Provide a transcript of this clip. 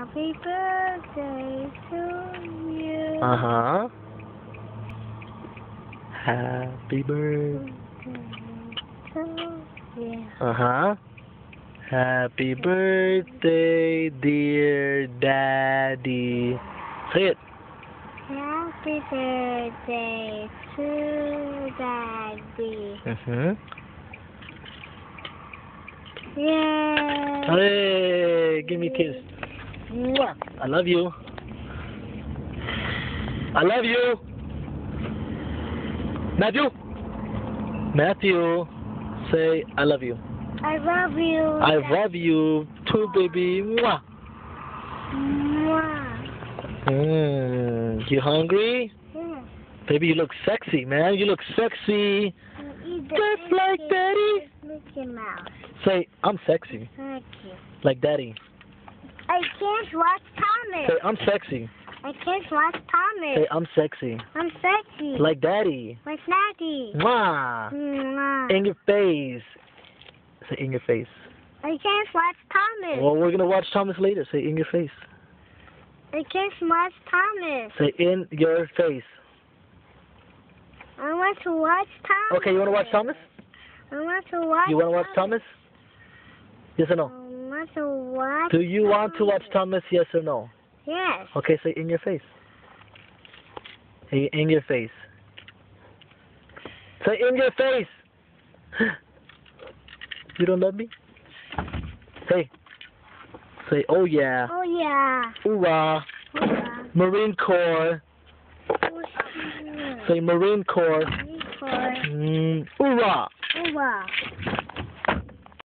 Happy birthday to you. Uh-huh. Happy birthday. Uh-huh. Happy birthday, dear Daddy. Say it. Happy birthday to Daddy. Mm-hmm. Yay! Hey, give me a kiss. Mwah. I love you. I love you. Matthew, say I love you. I love you. I love you too, baby. Mwah. Mwah. You hungry? Yeah. Baby, you look sexy, man. You look sexy. Just like Daddy. Mickey Mouse. Say, I'm sexy. Thank you. Like Daddy. I can't watch Thomas. Say, I'm sexy. I can't watch Thomas. Say, I'm sexy. I'm sexy. Like Daddy. Like Daddy. Mwah. Mwah. In your face. Say, in your face. I can't watch Thomas. Well, we're going to watch Thomas later. Say, in your face. I can't watch Thomas. Say, in your face. I want to watch Thomas. Okay, you want to watch Thomas? I want to watch You want to watch Thomas? Yes or no? I want to watch Do you want to watch Thomas, yes or no? Yes. Okay, say in your face. Hey, in your face. Say in your face. You don't love me? Say. Say, oh yeah. Oh yeah. Hoorah. Hoorah. Marine Corps. Say Marine Corps. Hoorah. Hoorah. Hoorah.